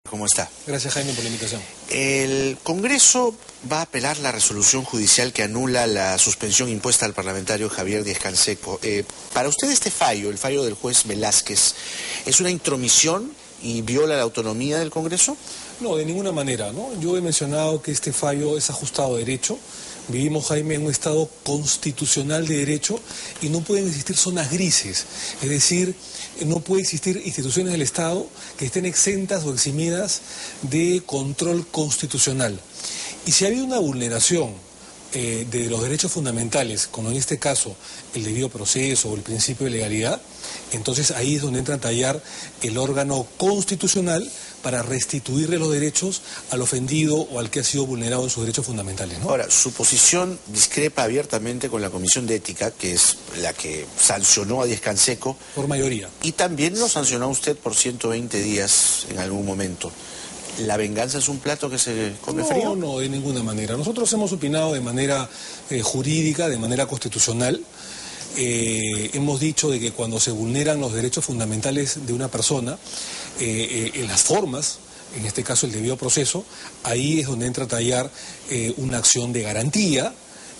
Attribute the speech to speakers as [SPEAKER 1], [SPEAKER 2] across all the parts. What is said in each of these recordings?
[SPEAKER 1] ¿Cómo está?
[SPEAKER 2] Gracias, Jaime, por la invitación.
[SPEAKER 1] El Congreso va a apelar la resolución judicial que anula la suspensión impuesta al parlamentario Javier Díaz-Canseco. Para usted este fallo, el fallo del juez Velázquez, ¿es una intromisión y viola la autonomía del Congreso?
[SPEAKER 2] No, de ninguna manera, ¿no? Yo he mencionado que este fallo es ajustado a derecho. Vivimos, Jaime, en un Estado constitucional de derecho y no pueden existir zonas grises. Es decir, no puede existir instituciones del Estado que estén exentas o eximidas de control constitucional. Y si ha habido una vulneración de los derechos fundamentales, como en este caso el debido proceso o el principio de legalidad, entonces ahí es donde entra a tallar el órgano constitucional para restituirle los derechos al ofendido o al que ha sido vulnerado en sus derechos fundamentales, ¿no?
[SPEAKER 1] Ahora, su posición discrepa abiertamente con la Comisión de Ética, que es la que sancionó a Díaz-Canseco.
[SPEAKER 2] Por mayoría.
[SPEAKER 1] Y también lo sancionó a usted por 120 días en algún momento. ¿La venganza es un plato que se come frío?
[SPEAKER 2] No, de ninguna manera. Nosotros hemos opinado de manera jurídica, de manera constitucional. Hemos dicho de que cuando se vulneran los derechos fundamentales de una persona, en las formas, en este caso el debido proceso, ahí es donde entra a tallar una acción de garantía,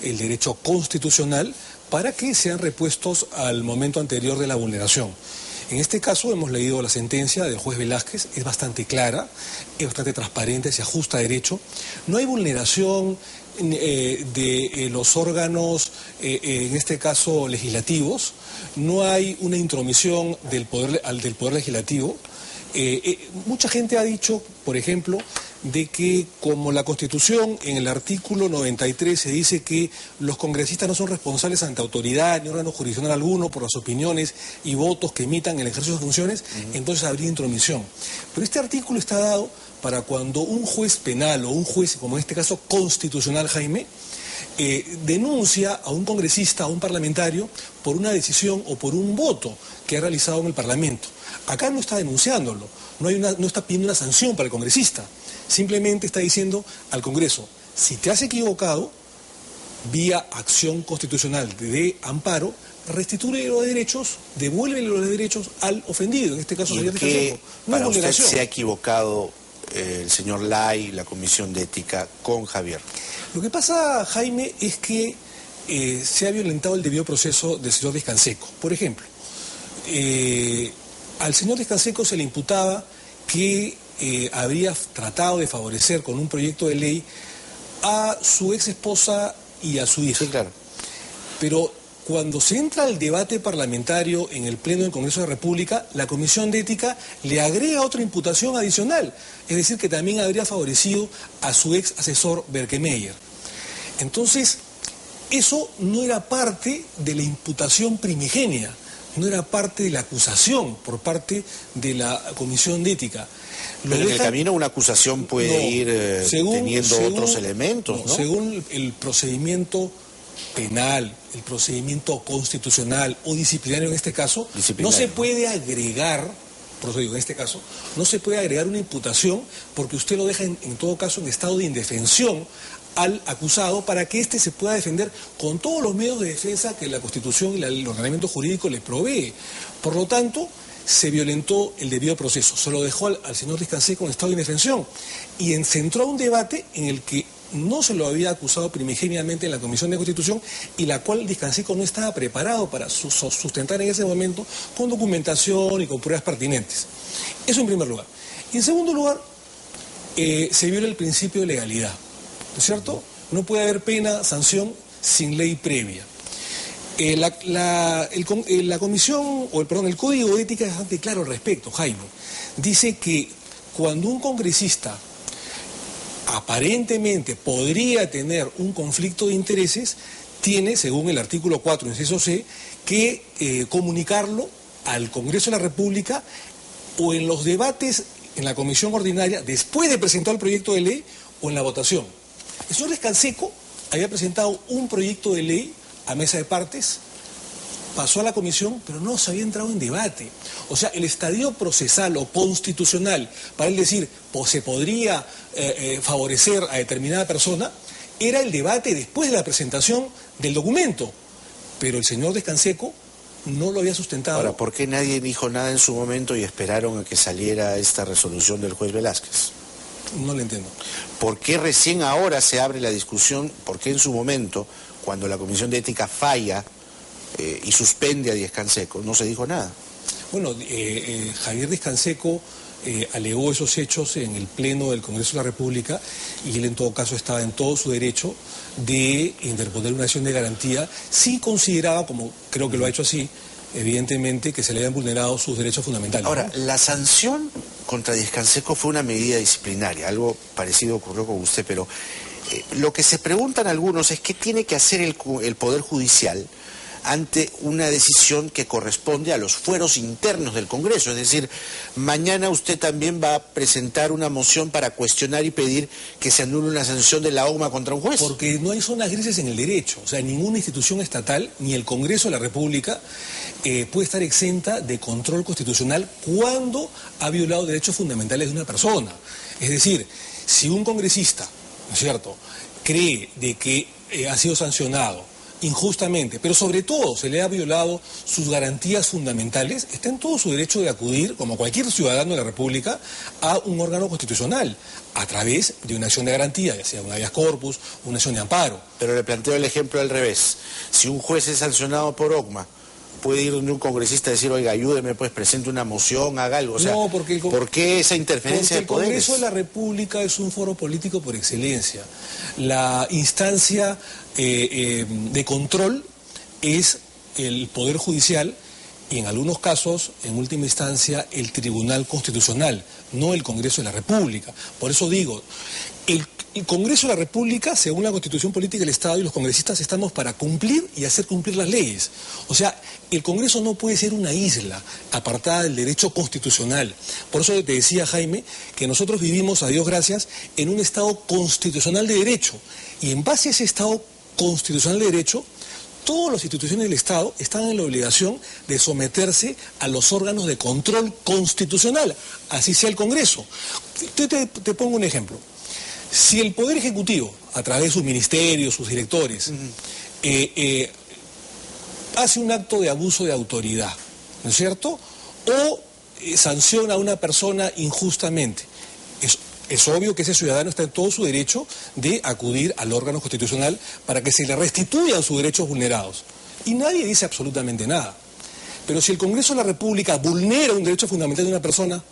[SPEAKER 2] el derecho constitucional, para que sean repuestos al momento anterior de la vulneración. En este caso hemos leído la sentencia del juez Velázquez, es bastante clara, es bastante transparente, se ajusta a derecho. No hay vulneración de los órganos, en este caso legislativos, no hay una intromisión del poder legislativo. Mucha gente ha dicho, por ejemplo, de que como la Constitución en el artículo 93 se dice que los congresistas no son responsables ante autoridad ni órgano jurisdiccional alguno por las opiniones y votos que emitan en el ejercicio de funciones, entonces habría intromisión. Pero este artículo está dado para cuando un juez penal o un juez, como en este caso constitucional, Jaime, denuncia a un congresista, a un parlamentario, por una decisión o por un voto que ha realizado en el Parlamento. Acá no está denunciándolo, no está pidiendo una sanción para el congresista, simplemente está diciendo al Congreso, si te has equivocado, vía acción constitucional de amparo, restituye los derechos, devuélvele los derechos al ofendido, en este caso
[SPEAKER 1] ¿Y
[SPEAKER 2] sería
[SPEAKER 1] en qué para usted
[SPEAKER 2] vulneración.
[SPEAKER 1] se ha equivocado el señor Lai, la Comisión de Ética, con Javier?
[SPEAKER 2] Lo que pasa, Jaime, es que se ha violentado el debido proceso del señor Díaz-Canseco. Por ejemplo, al señor Díaz-Canseco se le imputaba que habría tratado de favorecer con un proyecto de ley a su ex esposa y a su hija.
[SPEAKER 1] Sí, claro.
[SPEAKER 2] Pero cuando se entra al debate parlamentario en el Pleno del Congreso de la República, la Comisión de Ética le agrega otra imputación adicional, es decir, que también habría favorecido a su ex asesor Berkemeyer. Entonces, eso no era parte de la imputación primigenia, no era parte de la acusación por parte de la Comisión de Ética.
[SPEAKER 1] Pero en el camino una acusación puede ir teniendo otros elementos, ¿no?
[SPEAKER 2] Según el procedimiento penal, el procedimiento constitucional o disciplinario en este caso, no se puede agregar, en este caso, no se puede agregar una imputación porque usted lo deja en todo caso en estado de indefensión al acusado para que éste se pueda defender con todos los medios de defensa que la Constitución y el ordenamiento jurídico le provee. Por lo tanto, se violentó el debido proceso, se lo dejó al señor Díaz-Canseco en estado de indefensión y se entró a un debate en el que no se lo había acusado primigeniamente en la Comisión de Constitución y la cual Díaz-Canseco no estaba preparado para sustentar en ese momento con documentación y con pruebas pertinentes. Eso en primer lugar. Y en segundo lugar, se viola el principio de legalidad, ¿no es cierto? No puede haber pena, sanción sin ley previa. La comisión, el Código de Ética es bastante claro al respecto, Jaime. Dice que cuando un congresista aparentemente podría tener un conflicto de intereses, tiene, según el artículo 4, inciso C, que comunicarlo al Congreso de la República o en los debates en la comisión ordinaria, después de presentar el proyecto de ley o en la votación. El señor Díaz-Canseco había presentado un proyecto de ley a mesa de partes, pasó a la comisión, pero no se había entrado en debate. O sea, el estadio procesal o constitucional, para él decir, pues se podría favorecer a determinada persona, era el debate después de la presentación del documento. Pero el señor Díaz-Canseco no lo había sustentado.
[SPEAKER 1] Ahora, ¿por qué nadie dijo nada en su momento y esperaron a que saliera esta resolución del juez Velázquez?
[SPEAKER 2] No lo entiendo.
[SPEAKER 1] ¿Por qué recién ahora se abre la discusión? ¿Por qué en su momento, cuando la Comisión de Ética falla y suspende a Díaz Canseco, no se dijo nada?
[SPEAKER 2] Bueno, Javier Díaz Canseco alegó esos hechos en el Pleno del Congreso de la República y él en todo caso estaba en todo su derecho de interponer una acción de garantía si consideraba, como creo que lo ha hecho así, evidentemente que se le habían vulnerado sus derechos fundamentales.
[SPEAKER 1] Ahora,
[SPEAKER 2] ¿no?
[SPEAKER 1] la sanción contra Díaz Canseco fue una medida disciplinaria, algo parecido ocurrió con usted, pero lo que se preguntan algunos es qué tiene que hacer el Poder Judicial ante una decisión que corresponde a los fueros internos del Congreso. Es decir, mañana usted también va a presentar una moción para cuestionar y pedir que se anule una sanción de la OMA contra un juez.
[SPEAKER 2] Porque no hay zonas grises en el derecho. O sea, ninguna institución estatal, ni el Congreso de la República, puede estar exenta de control constitucional cuando ha violado derechos fundamentales de una persona. Es decir, si un congresista, ¿no es cierto?, cree de que ha sido sancionado injustamente, pero sobre todo se le ha violado sus garantías fundamentales, está en todo su derecho de acudir, como cualquier ciudadano de la República, a un órgano constitucional, a través de una acción de garantía, ya sea una habeas corpus, una acción de amparo.
[SPEAKER 1] Pero le planteo el ejemplo al revés. Si un juez es sancionado por OCMA, puede ir donde un congresista y decir, oiga, ayúdeme, pues presente una moción, haga algo. O sea,
[SPEAKER 2] no, porque
[SPEAKER 1] ¿por qué esa interferencia de poderes?
[SPEAKER 2] El Congreso de la República es un foro político por excelencia. La instancia de control es el Poder Judicial y en algunos casos, en última instancia, el Tribunal Constitucional, no el Congreso de la República. Por eso digo, el Congreso de la República, según la Constitución Política del Estado, y los congresistas estamos para cumplir y hacer cumplir las leyes. O sea, el Congreso no puede ser una isla apartada del derecho constitucional. Por eso te decía, Jaime, que nosotros vivimos, a Dios gracias, en un Estado constitucional de derecho. Y en base a ese Estado constitucional de derecho, todas las instituciones del Estado están en la obligación de someterse a los órganos de control constitucional, así sea el Congreso. Te pongo un ejemplo. Si el Poder Ejecutivo, a través de sus ministerios, sus directores, hace un acto de abuso de autoridad, ¿no es cierto?, o sanciona a una persona injustamente, es obvio que ese ciudadano está en todo su derecho de acudir al órgano constitucional para que se le restituyan sus derechos vulnerados. Y nadie dice absolutamente nada. Pero si el Congreso de la República vulnera un derecho fundamental de una persona,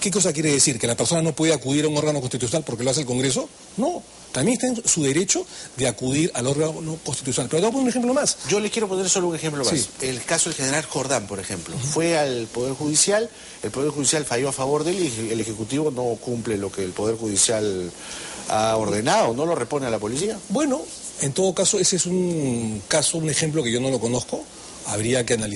[SPEAKER 2] ¿qué cosa quiere decir? ¿Que la persona no puede acudir a un órgano constitucional porque lo hace el Congreso? No, también está en su derecho de acudir al órgano constitucional. Pero te voy a poner un ejemplo más.
[SPEAKER 1] Yo le quiero poner solo un ejemplo más.
[SPEAKER 2] Sí.
[SPEAKER 1] El caso del general Jordán, por ejemplo. Fue al Poder Judicial, el Poder Judicial falló a favor de él y el Ejecutivo no cumple lo que el Poder Judicial ha ordenado, ¿no lo repone a la policía?
[SPEAKER 2] Bueno, en todo caso, ese es un ejemplo que yo no lo conozco, habría que analizar.